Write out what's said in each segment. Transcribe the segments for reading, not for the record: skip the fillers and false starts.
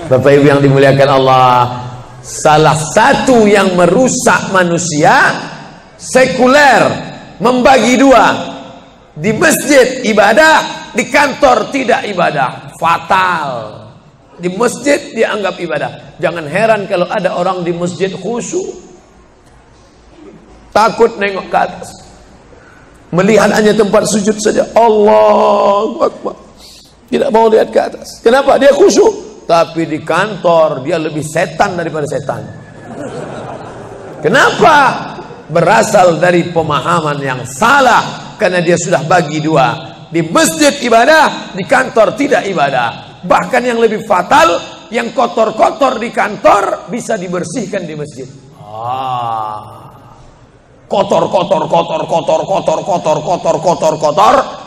Bapak Ibu yang dimuliakan Allah, salah satu yang merusak manusia sekuler, membagi dua. Di masjid ibadah, di kantor tidak ibadah, fatal. Di masjid dianggap ibadah. Jangan heran kalau ada orang di masjid khusyuk, takut nengok ke atas, melihat hanya tempat sujud saja. Allahu Akbar, tidak mau lihat ke atas. Kenapa? Dia khusyuk. Tapi di kantor dia lebih setan daripada setan. Kenapa? Berasal dari pemahaman yang salah. Karena dia sudah bagi dua. Di masjid ibadah, di kantor tidak ibadah. Bahkan yang lebih fatal, yang kotor-kotor di kantor bisa dibersihkan di masjid. Kotor.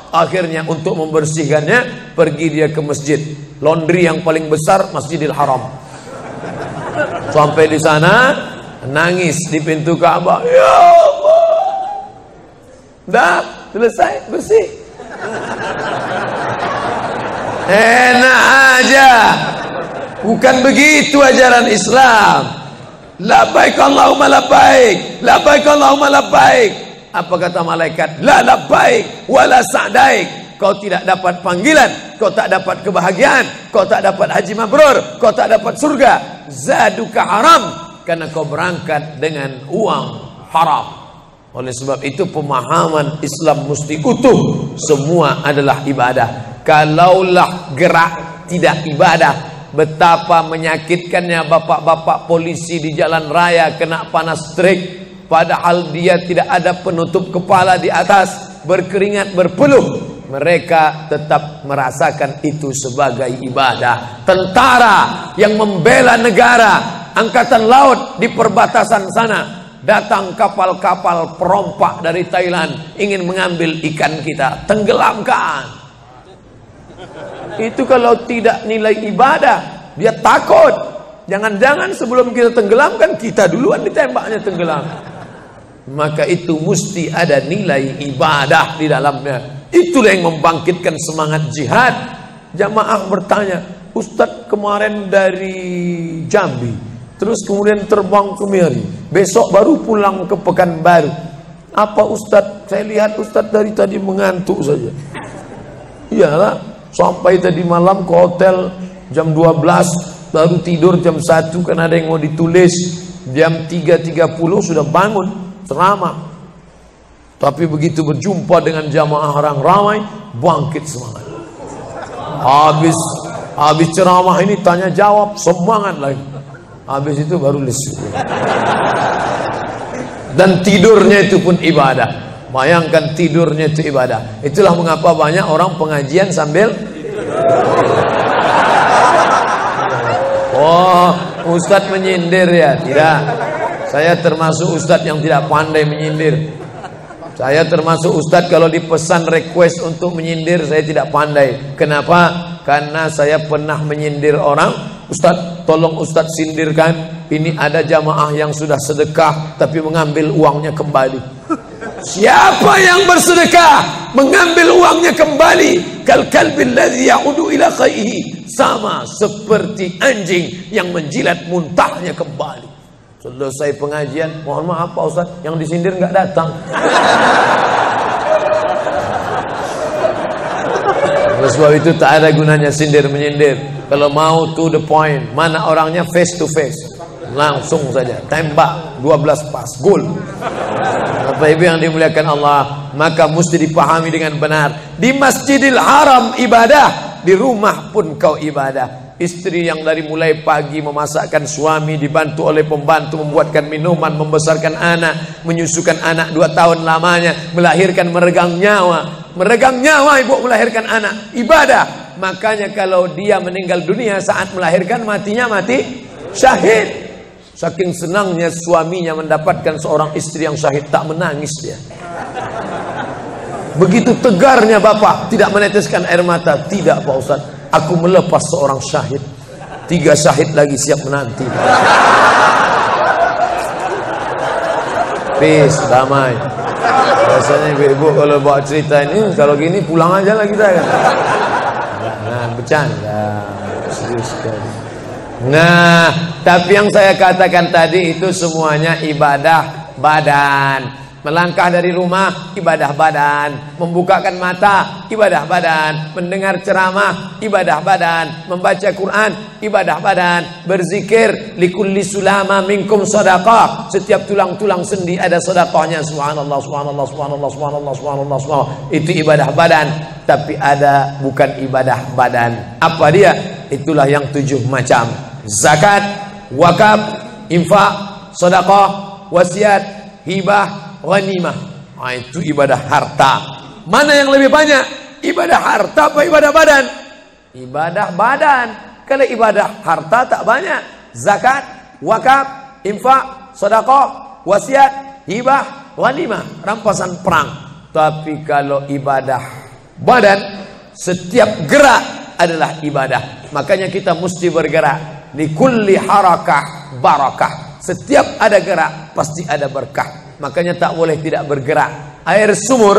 Akhirnya untuk membersihkannya, pergi dia ke masjid. Laundry yang paling besar, Masjidil Haram. Sampai di sana, nangis di pintu Ka'bah. Ya Allah, dah selesai bersih. Enak aja. Bukan begitu ajaran Islam. Labbaik Allahumma labbaik, labbaik Allahumma labbaik. Apa kata malaikat? La labbaik wala sa'daik. Kau tidak dapat panggilan, kau tak dapat kebahagiaan, kau tak dapat haji mabrur, kau tak dapat surga. Zaduka haram, karena kau berangkat dengan uang haram. Oleh sebab itu pemahaman Islam mesti utuh. Semua adalah ibadah. Kalaulah gerak tidak ibadah, betapa menyakitkannya bapak-bapak polisi di jalan raya kena panas terik, padahal dia tidak ada penutup kepala di atas, berkeringat berpeluh. Mereka tetap merasakan itu sebagai ibadah. Tentara yang membela negara, angkatan laut di perbatasan sana, datang kapal-kapal perompak dari Thailand ingin mengambil ikan kita, tenggelamkan. Itu kalau tidak nilai ibadah, dia takut. Jangan-jangan sebelum kita tenggelamkan, kita duluan ditembaknya tenggelam. Maka itu mesti ada nilai ibadah di dalamnya. Itulah yang membangkitkan semangat jihad. Jamaah bertanya, Ustadz kemarin dari Jambi, terus kemudian terbang ke Miri, besok baru pulang ke Pekanbaru. Apa Ustadz? Saya lihat Ustadz dari tadi mengantuk saja. Iyalah, sampai tadi malam ke hotel jam 12, baru tidur jam 1 karena ada yang mau ditulis. Jam 3.30 sudah bangun ceramah. Tapi begitu berjumpa dengan jamaah orang ramai, bangkit semangat. Habis ceramah ini tanya jawab, semangat lagi. Habis itu baru lesu. Dan tidurnya itu pun ibadah. Bayangkan tidurnya itu ibadah. Itulah mengapa banyak orang pengajian sambil oh, Ustadz menyindir ya? Tidak. Saya termasuk Ustadz yang tidak pandai menyindir. Saya termasuk Ustadz kalau dipesan request untuk menyindir, saya tidak pandai. Kenapa? Karena saya pernah menyindir orang. Ustadz, tolong Ustadz sindirkan. Ini ada jamaah yang sudah sedekah tapi mengambil uangnya kembali. Siapa yang bersedekah mengambil uangnya kembali, kal kalbil ladzi ya'udu ila qaihi, sama seperti anjing yang menjilat muntahnya kembali. Selesai pengajian, mohon maaf Pak Ustaz, yang disindir nggak datang. Oleh sebab itu tak ada gunanya sindir menyindir. Kalau mau to the point, mana orangnya face to face, langsung saja tembak 12 pas, gol. Bapak Ibu yang dimuliakan Allah, maka mesti dipahami dengan benar. Di Masjidil Haram ibadah, di rumah pun kau ibadah. Istri yang dari mulai pagi memasakkan suami, dibantu oleh pembantu membuatkan minuman, membesarkan anak, menyusukan anak 2 tahun lamanya, melahirkan, meregang nyawa ibu melahirkan anak, ibadah. Makanya kalau dia meninggal dunia saat melahirkan, matinya mati syahid. Saking senangnya suaminya mendapatkan seorang istri yang syahid, tak menangis dia. Begitu tegarnya bapak, tidak meneteskan air mata. Tidak Pak Ustaz, aku melepas seorang syahid, 3 syahid lagi siap menanti. Peace, damai. Biasanya ibu-ibu kalau bawa cerita ini, kalau gini pulang aja lah kita kan. Nah, bercanda, serius sekali. Nah, tapi yang saya katakan tadi itu semuanya ibadah badan. Melangkah dari rumah, ibadah badan. Membukakan mata, ibadah badan. Mendengar ceramah, ibadah badan. Membaca Quran, ibadah badan. Berzikir, likulli sulama minkum sadaqah. Setiap tulang-tulang sendi ada sedekahnya. Subhanallah, subhanallah, subhanallah, subhanallah, subhanallah, subhanallah. Itu ibadah badan. Tapi ada bukan ibadah badan. Apa dia? Itulah yang 7 macam. Zakat, wakaf, infak, sedekah, wasiat, hibah, ghanimah. Itu ibadah harta. Mana yang lebih banyak? Ibadah harta apa ibadah badan? Ibadah badan. Kalau ibadah harta tak banyak. Zakat, wakaf, infak, sedekah, wasiat, hibah, ghanimah, rampasan perang. Tapi kalau ibadah badan, setiap gerak adalah ibadah. Makanya kita mesti bergerak. Likulli harakah barakah. Setiap ada gerak pasti ada berkah. Makanya tak boleh tidak bergerak. Air sumur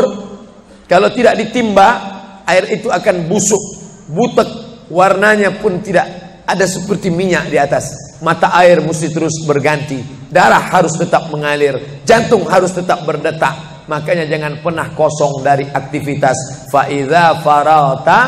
kalau tidak ditimba, air itu akan busuk, butek, warnanya pun tidak ada seperti minyak di atas. Mata air mesti terus berganti. Darah harus tetap mengalir, jantung harus tetap berdetak. Makanya jangan pernah kosong dari aktivitas. Fa idza farata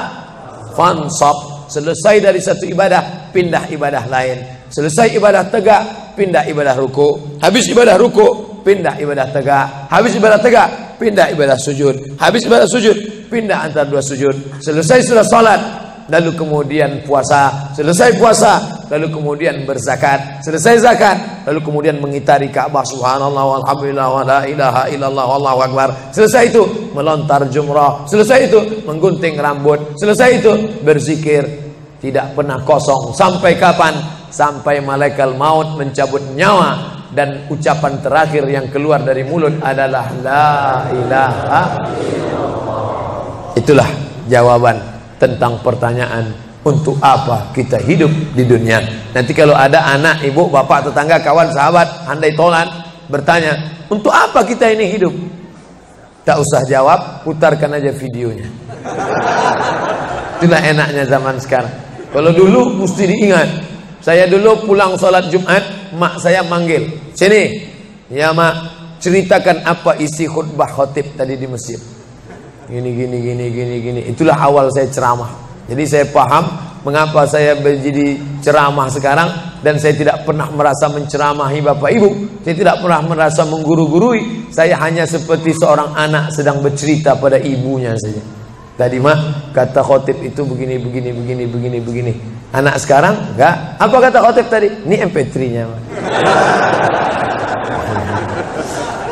fansab. Selesai dari satu ibadah, pindah ibadah lain. Selesai ibadah tegak, pindah ibadah ruku. Habis ibadah ruku, pindah ibadah tegak. Habis ibadah tegak, pindah ibadah sujud. Habis ibadah sujud, pindah antara 2 sujud. Selesai sudah salat, lalu kemudian puasa. Selesai puasa, lalu kemudian berzakat. Selesai zakat, lalu kemudian mengitari Ka'bah. Subhanallah walhamdulillah wa la ilaha illallah wallahu akbar. Selesai itu melontar jumrah. Selesai itu menggunting rambut. Selesai itu berzikir. Tidak pernah kosong. Sampai kapan? Sampai malaikat maut mencabut nyawa. Dan ucapan terakhir yang keluar dari mulut adalah la ilaha illallah. Itulah jawaban tentang pertanyaan untuk apa kita hidup di dunia. Nanti kalau ada anak, ibu, bapak, tetangga, kawan, sahabat, handai tolan bertanya, untuk apa kita ini hidup? Tak usah jawab, putarkan aja videonya. Itulah enaknya zaman sekarang. Kalau dulu mesti diingat. Saya dulu pulang sholat Jumat, mak saya manggil, sini, ya mak, ceritakan apa isi khutbah khotib tadi di masjid. Gini. Itulah awal saya ceramah. Jadi saya paham mengapa saya menjadi ceramah sekarang. Dan saya tidak pernah merasa menceramahi bapak ibu. Saya tidak pernah merasa mengguru-gurui. Saya hanya seperti seorang anak sedang bercerita pada ibunya saja. Tadi mah kata khotib itu begini. Anak sekarang enggak. Apa kata khotib tadi? Ini MP3-nya.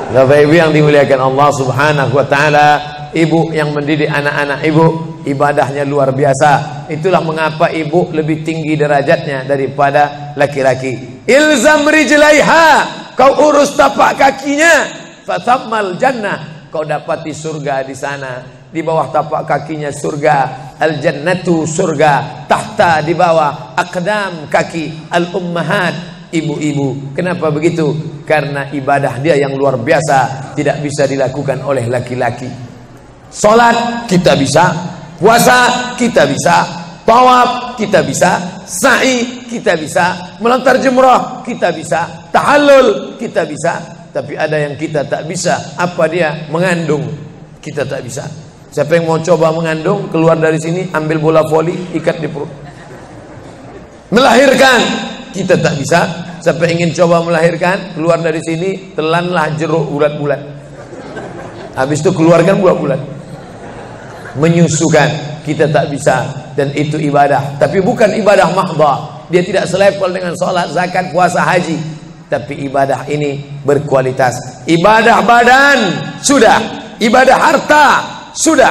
Bapak ibu yang dimuliakan Allah Subhanahu wa taala, ibu yang mendidik anak-anak ibu, ibadahnya luar biasa. Itulah mengapa ibu lebih tinggi derajatnya daripada laki-laki. Ilzam rijlaiha, kau urus tapak kakinya, fatammal jannah, kau dapati surga di sana. Di bawah tapak kakinya surga, al jannatu surga, tahta di bawah aqdam kaki al ummahat, ibu-ibu. Kenapa begitu? Karena ibadah dia yang luar biasa, tidak bisa dilakukan oleh laki-laki. Salat kita bisa, puasa kita bisa, tawaf kita bisa, sa'i kita bisa, melontar jumrah kita bisa, tahallul kita bisa. Tapi ada yang kita tak bisa. Apa dia? Mengandung kita tak bisa. Siapa yang mau coba mengandung, keluar dari sini, ambil bola voli, ikat di perut. Melahirkan kita tak bisa. Siapa ingin coba melahirkan, keluar dari sini, telanlah jeruk bulat-bulat. Habis itu keluarkan bulat-bulat. Menyusukan kita tak bisa. Dan itu ibadah, tapi bukan ibadah mahdhah. Dia tidak selevel dengan sholat, zakat, puasa, haji. Tapi ibadah ini berkualitas. Ibadah badan sudah, ibadah harta sudah.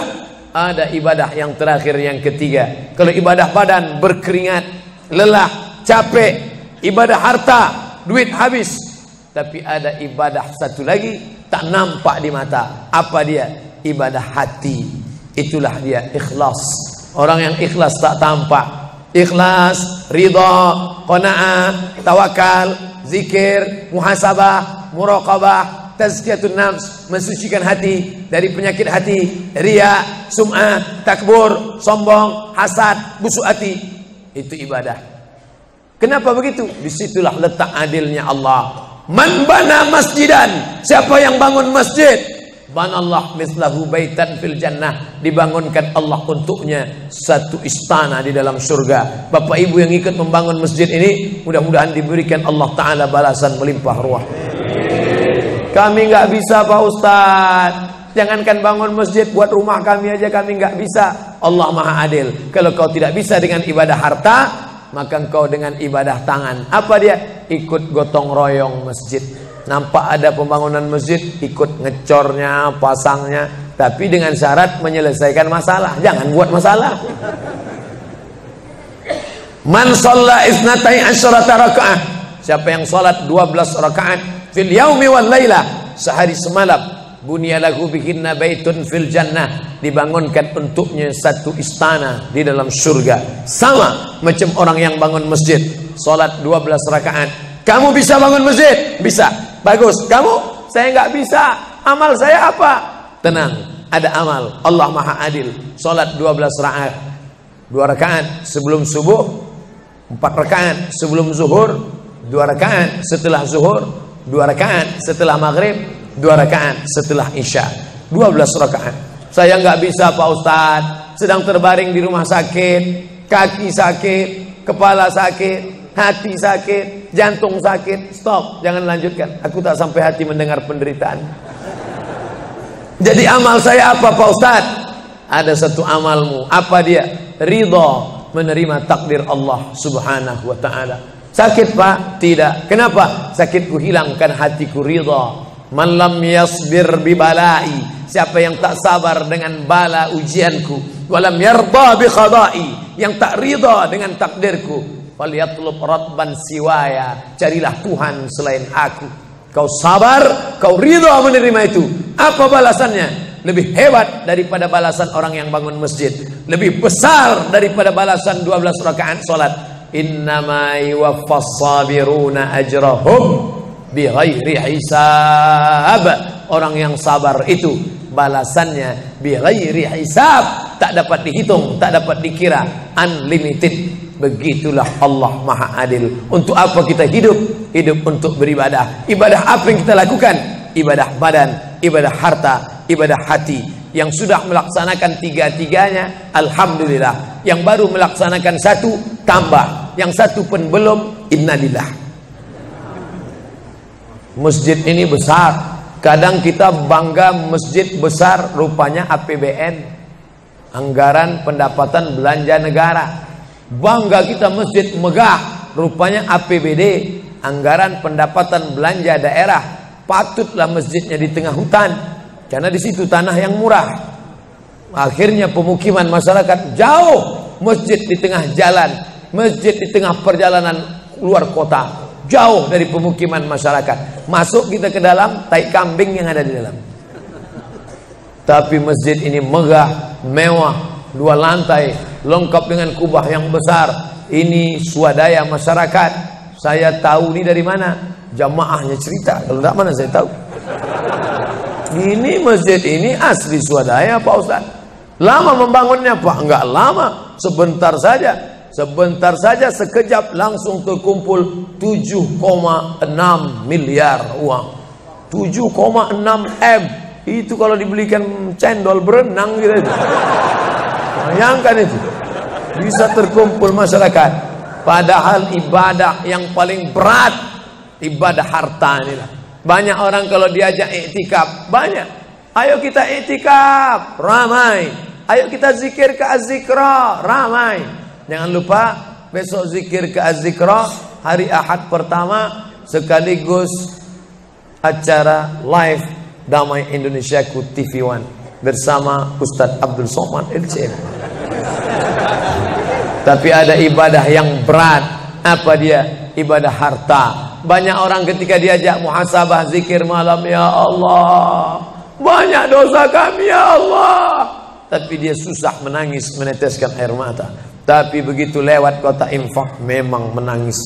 Ada ibadah yang terakhir, yang ketiga. Kalau ibadah badan berkeringat, lelah, capek. Ibadah harta, duit habis. Tapi ada ibadah satu lagi, tak nampak di mata. Apa dia? Ibadah hati. Itulah dia ikhlas. Orang yang ikhlas tak tampak. Ikhlas, ridha, qanaah, tawakal, zikir, muhasabah, muraqabah, tazkiyatun nafs, mensucikan hati dari penyakit hati, riya, sum'ah, takbur, sombong, hasad, busuk hati. Itu ibadah. Kenapa begitu? Disitulah letak adilnya Allah. Man bana masjidan, siapa yang bangun masjid, banallah mislahu baitan fil jannah, dibangunkan Allah untuknya satu istana di dalam surga. Bapak Ibu yang ikut membangun masjid ini, mudah-mudahan diberikan Allah Ta'ala balasan melimpah ruah. Kami nggak bisa Pak Ustadz, jangankan bangun masjid, buat rumah kami aja kami nggak bisa. Allah Maha Adil. Kalau kau tidak bisa dengan ibadah harta, maka engkau dengan ibadah tangan. Apa dia? Ikut gotong royong masjid. Nampak ada pembangunan masjid, ikut ngecornya, pasangnya, tapi dengan syarat menyelesaikan masalah. Jangan buat masalah. Man shalla isnatai asyarata rakaat, siapa yang salat 12 rakaat fil yaumi wal lailah, sehari semalam, bunyalahu bihinna baitun fil jannah, dibangunkan untuknya satu istana di dalam surga. Sama macam orang yang bangun masjid, salat 12 rakaat. Kamu bisa bangun masjid? Bisa. Bagus. Kamu? Saya nggak bisa. Amal saya apa? Tenang, ada amal. Allah Maha Adil. Salat 12 rakaat. 2 rakaat sebelum subuh, 4 rakaat sebelum zuhur, 2 rakaat setelah zuhur, 2 rakaat setelah maghrib, 2 rakaat setelah isya. 12 rakaat. Saya nggak bisa Pak Ustadz, sedang terbaring di rumah sakit, kaki sakit, kepala sakit, hati sakit, jantung sakit. Stop, jangan lanjutkan. Aku tak sampai hati mendengar penderitaan. Jadi amal saya apa Pak Ustadz? Ada satu amalmu. Apa dia? Ridha, menerima takdir Allah Subhanahu wa ta'ala. Sakit Pak? Tidak. Kenapa? Sakitku hilangkan hatiku ridha. Man lam yasbir bi balai, siapa yang tak sabar dengan bala ujianku, walam yarda bi qada'i, yang tak ridha dengan takdirku, falyatlub radban siwaya, carilah Tuhan selain aku. Kau sabar, kau ridha menerima itu. Apa balasannya? Lebih hebat daripada balasan orang yang bangun masjid, lebih besar daripada balasan 12 rakaat salat. Innama yuwaffas sabiruna ajrahum bighairi hisab. Orang yang sabar itu balasannya bighairi hisab, tak dapat dihitung, tak dapat dikira, unlimited. Begitulah Allah Maha Adil. Untuk apa kita hidup? Hidup untuk beribadah. Ibadah apa yang kita lakukan? Ibadah badan, ibadah harta, ibadah hati. Yang sudah melaksanakan tiga-tiganya, alhamdulillah. Yang baru melaksanakan satu, tambah. Yang satu pun belum, innalillah. Masjid ini besar. Kadang kita bangga masjid besar, rupanya APBN, anggaran pendapatan belanja negara. Bangga kita masjid megah, rupanya APBD, anggaran pendapatan belanja daerah. Patutlah masjidnya di tengah hutan, karena di situ tanah yang murah. Akhirnya pemukiman masyarakat jauh, masjid di tengah jalan, masjid di tengah perjalanan luar kota, jauh dari pemukiman masyarakat. Masuk kita ke dalam, tai kambing yang ada di dalam. Tapi masjid ini megah, mewah, 2 lantai, lengkap dengan kubah yang besar. Ini swadaya masyarakat. Saya tahu ini dari mana? Jamaahnya cerita. Kalau tidak, mana saya tahu. Ini masjid ini asli swadaya Pak Ustaz. Lama membangunnya Pak? Enggak lama, sebentar saja. Sebentar saja, sekejap langsung terkumpul 7,6 miliar uang. 7,6 M. Itu kalau dibelikan cendol berenang gitu. Bayangkan itu. Bisa terkumpul masyarakat. Padahal ibadah yang paling berat, ibadah harta inilah. Banyak orang kalau diajak iktikaf, banyak. Ayo kita iktikaf, ramai. Ayo kita zikir ke Az-Zikra, ramai. Jangan lupa besok zikir ke Az-Zikra, hari Ahad pertama, sekaligus acara live Damai Indonesiaku TV One bersama Ustadz Abdul Somad LCM. Tapi ada ibadah yang berat. Apa dia? Ibadah harta. Banyak orang ketika diajak muhasabah zikir malam, ya Allah, banyak dosa kami ya Allah, tapi dia susah menangis, meneteskan air mata. Tapi begitu lewat kota infak, memang menangis.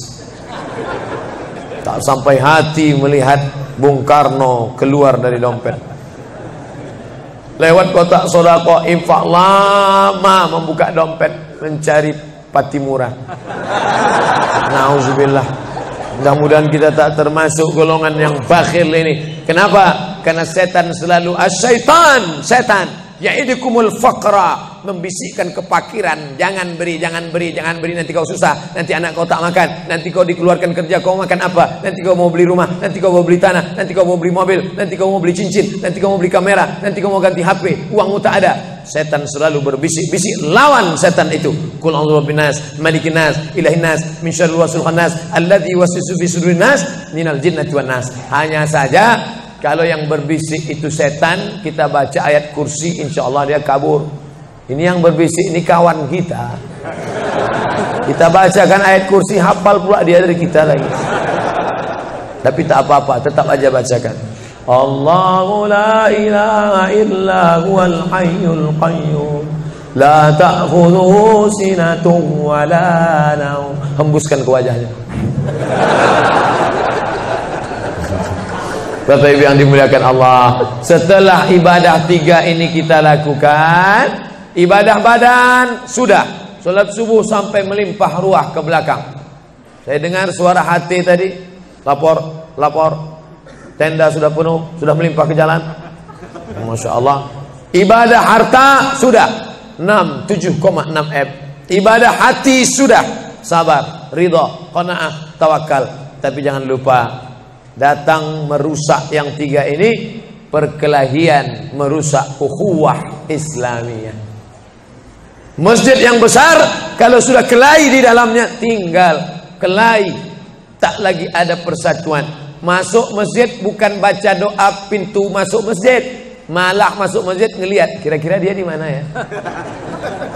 Tak sampai hati melihat Bung Karno keluar dari dompet. Lewat kotak sodako infak, lama membuka dompet mencari Patimura. Nauzubillah. Mudah-mudahan kita tak termasuk golongan yang bakhil ini. Kenapa? Karena setan selalu setan ya'idukumul faqra, membisikkan kepakiran. Jangan beri, nanti kau susah, nanti anak kau tak makan, nanti kau dikeluarkan kerja, kau makan apa, nanti kau mau beli rumah, nanti kau mau beli tanah, nanti kau mau beli mobil, nanti kau mau beli cincin, nanti kau mau beli kamera, nanti kau mau ganti HP, uangmu tak ada. Setan selalu berbisik-bisik. Lawan setan itu. Qul a'udzu birabbinas, malikin nas, ilahin nas, min syarril waswasil khannas, alladzi yuwaswisu fi sudurin nas, minal jinnati wan nas. Hanya saja kalau yang berbisik itu setan, kita baca ayat kursi, insya Allah dia kabur. Ini yang berbisik ini kawan kita. Kita bacakan ayat kursi, hafal pula dia dari kita lagi. Tapi tak apa-apa, tetap aja bacakan. Allahu la ilaha illa huwal hayyul qayyum, la ta'khudhuhu sinatun wa la naum. Hembuskan ke wajahnya. Bapak Ibu yang dimuliakan Allah, setelah ibadah 3 ini kita lakukan, ibadah badan sudah, sholat subuh sampai melimpah ruah ke belakang. Saya dengar suara hati tadi, lapor, tenda sudah penuh, sudah melimpah ke jalan. Masya Allah. Ibadah harta sudah 7,6 M. Ibadah hati sudah, sabar, ridha, qanaah, tawakal. Tapi jangan lupa, datang merusak yang 3 ini, perkelahian, merusak ukhuwah Islamiyah. Masjid yang besar kalau sudah kelahi di dalamnya, tinggal kelahi, tak lagi ada persatuan. Masuk masjid bukan baca doa pintu masuk masjid, malah masuk masjid ngelihat kira-kira dia di mana ya.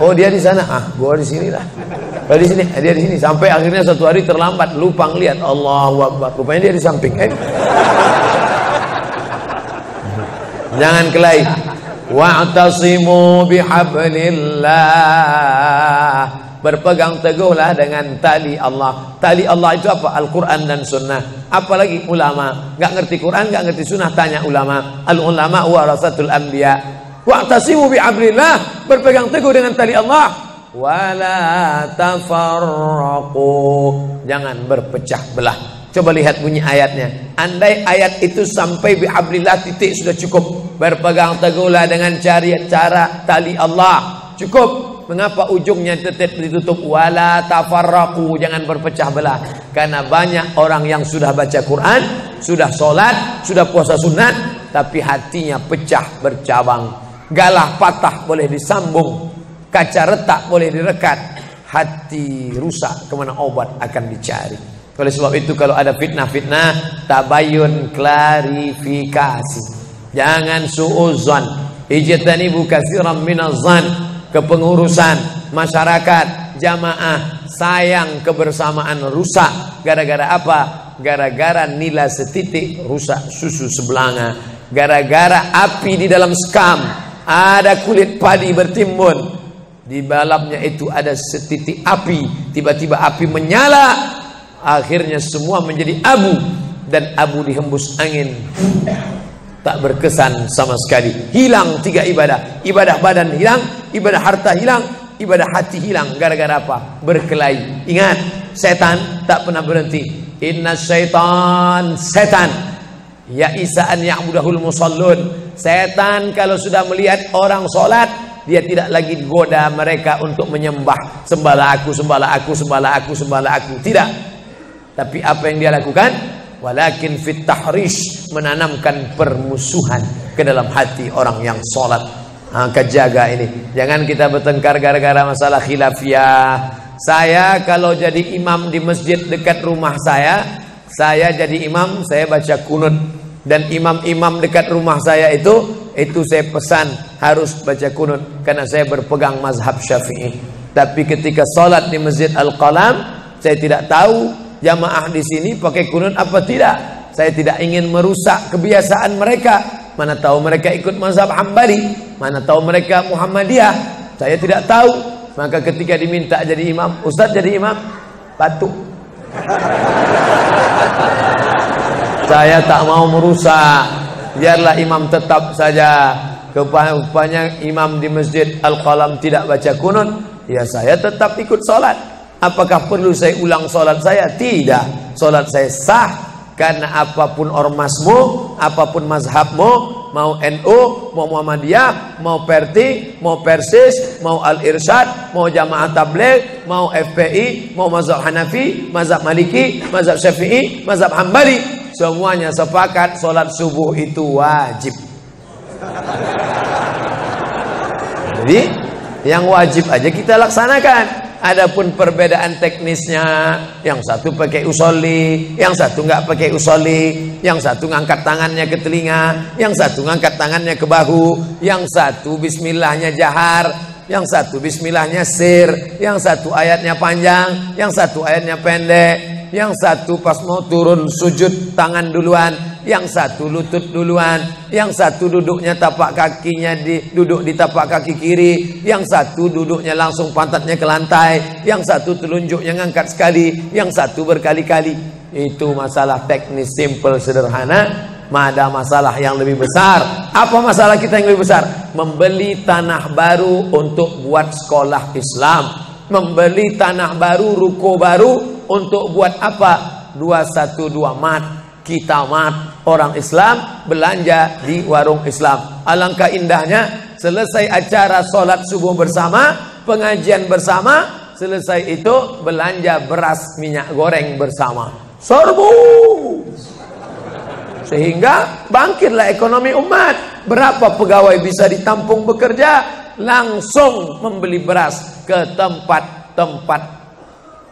Oh dia di sana, gua di sini lah. Oh di sini, dia di sini. Sampai akhirnya satu hari terlambat, lupa ngelihat. Allahu Akbar, rupanya dia di samping. Jangan kelahi. Wa'tasimu bihablillah. Berpegang teguhlah dengan tali Allah. Tali Allah itu apa? Al-Quran dan Sunnah. Apalagi ulama. Gak ngerti Quran, gak ngerti Sunnah, tanya ulama. Al-ulama warasatul anbiya. Wa'tasimu bihablillah. Berpegang teguh dengan tali Allah. Wala tafarraqu. Jangan berpecah belah. Coba lihat bunyi ayatnya. Andai ayat itu sampai bihablillah titik sudah cukup. Berpegang teguhlah dengan cara tali Allah. Cukup. Mengapa ujungnya tetap ditutup? Wala tafarraqu. Jangan berpecah belah. Karena banyak orang yang sudah baca Quran, sudah sholat, sudah puasa sunat, tapi hatinya pecah bercabang. Galah patah boleh disambung, kaca retak boleh direkat, hati rusak kemana obat akan dicari. Oleh sebab itu kalau ada fitnah-fitnah, tabayun, klarifikasi. Jangan su'uzan. Ijtanibu katsiran minaz zan. Kepengurusan masyarakat, jamaah, sayang kebersamaan rusak. Gara-gara apa? Gara-gara nila setitik rusak susu sebelanga. Gara-gara api di dalam sekam, ada kulit padi bertimbun, di dalamnya itu ada setitik api, tiba-tiba api menyala, akhirnya semua menjadi abu, dan abu dihembus angin, tak berkesan sama sekali. Hilang 3 ibadah. Ibadah badan hilang, ibadah harta hilang, ibadah hati hilang. Gara-gara apa? Berkelahi. Ingat, setan tak pernah berhenti. Inna syaitan, setan ya'isa an ya'budahul musallun. Setan kalau sudah melihat orang sholat, dia tidak lagi goda mereka untuk menyembah. Sembahlah aku, sembahlah aku, sembahlah aku, sembahlah aku. Tidak. Tapi apa yang dia lakukan? Walakin fit tahrish, menanamkan permusuhan ke dalam hati orang yang sholat. Kejaga ini. Jangan kita bertengkar gara-gara masalah khilafiyah. Saya kalau jadi imam di masjid dekat rumah saya jadi imam, saya baca kunut. Dan imam-imam dekat rumah saya itu saya pesan harus baca kunut, karena saya berpegang mazhab Syafi'i. Tapi ketika sholat di Masjid Al-Qalam, saya tidak tahu jamaah di sini pakai kunut apa tidak. Saya tidak ingin merusak kebiasaan mereka. Mana tahu mereka ikut mazhab Hambali, mana tahu mereka Muhammadiyah. Saya tidak tahu. Maka ketika diminta jadi imam, Ustaz jadi imam, batuk. Saya tak mau merusak. Biarlah imam tetap saja. Rupanya imam di Masjid Al-Qalam tidak baca kunut, ya saya tetap ikut sholat. Apakah perlu saya ulang sholat saya? Tidak. Sholat saya sah. Karena apapun ormasmu, apapun mazhabmu, mau NU, mau Muhammadiyah, mau Perti, mau Persis, mau Al-Irsyad, mau Jamaah Tabligh, mau FPI, mau mazhab Hanafi, mazhab Maliki, mazhab Syafi'i, mazhab Hambali, semuanya sepakat sholat subuh itu wajib. Jadi yang wajib aja kita laksanakan. Adapun perbedaan teknisnya, yang satu pakai usolli, yang satu nggak pakai usolli, yang satu ngangkat tangannya ke telinga, yang satu ngangkat tangannya ke bahu, yang satu bismillahnya jahar, yang satu bismillahnya sir, yang satu ayatnya panjang, yang satu ayatnya pendek, yang satu pas mau turun sujud tangan duluan, yang satu lutut duluan, yang satu duduknya tapak kakinya duduk di tapak kaki kiri, yang satu duduknya langsung pantatnya ke lantai, yang satu telunjuknya ngangkat sekali, yang satu berkali-kali. Itu masalah teknis simple sederhana. Ada masalah yang lebih besar. Apa masalah kita yang lebih besar? Membeli tanah baru untuk buat sekolah Islam, membeli tanah baru, ruko baru untuk buat apa? 212 mat. Kita mat, orang Islam belanja di warung Islam. Alangkah indahnya selesai acara sholat subuh bersama, pengajian bersama, selesai itu belanja beras minyak goreng bersama. Serbu. Sehingga bangkitlah ekonomi umat. Berapa pegawai bisa ditampung bekerja? Langsung membeli beras ke tempat-tempat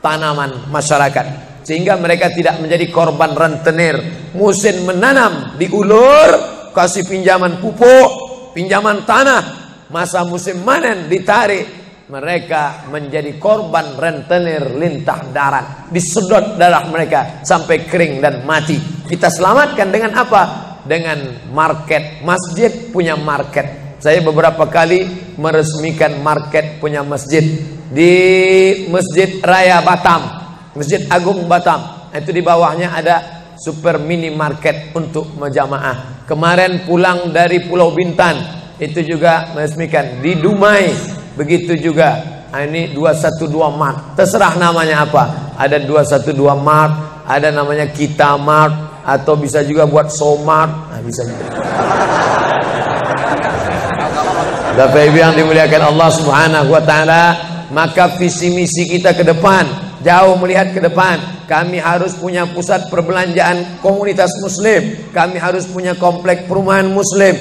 tanaman masyarakat. Sehingga mereka tidak menjadi korban rentenir. Musim menanam diulur, kasih pinjaman pupuk, pinjaman tanah. Masa musim manen ditarik. Mereka menjadi korban rentenir lintah darat. Disedot darah mereka sampai kering dan mati. Kita selamatkan dengan apa? Dengan market. Masjid punya market. Saya beberapa kali meresmikan market punya masjid di Masjid Raya Batam, Masjid Agung Batam. Itu di bawahnya ada super mini market untuk menjamaah. Kemarin pulang dari Pulau Bintan, itu juga meresmikan di Dumai. Begitu juga. Ini 212 Mart. Terserah namanya apa. Ada 212 Mart, ada namanya Kita Mart, atau bisa juga buat Somart. Nah, bisa juga. Bapak Ibu yang dimuliakan Allah Subhanahu wa taala, maka visi misi kita ke depan, jauh melihat ke depan. Kami harus punya pusat perbelanjaan komunitas muslim. Kami harus punya komplek perumahan muslim.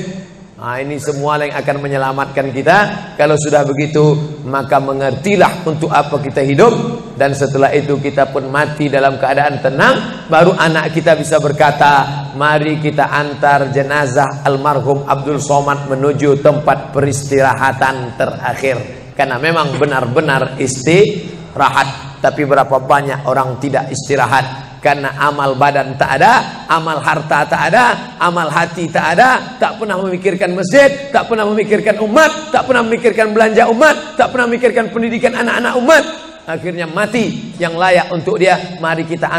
Nah, ini semua yang akan menyelamatkan kita. Kalau sudah begitu, maka mengertilah untuk apa kita hidup. Dan setelah itu kita pun mati dalam keadaan tenang. Baru anak kita bisa berkata, mari kita antar jenazah almarhum Abdul Somad menuju tempat peristirahatan terakhir. Karena memang benar-benar istirahat. Tapi berapa banyak orang tidak istirahat. Karena amal badan tak ada, amal harta tak ada, amal hati tak ada. Tak pernah memikirkan masjid, tak pernah memikirkan umat, tak pernah memikirkan belanja umat, tak pernah memikirkan pendidikan anak-anak umat. Akhirnya mati yang layak untuk dia. Mari kita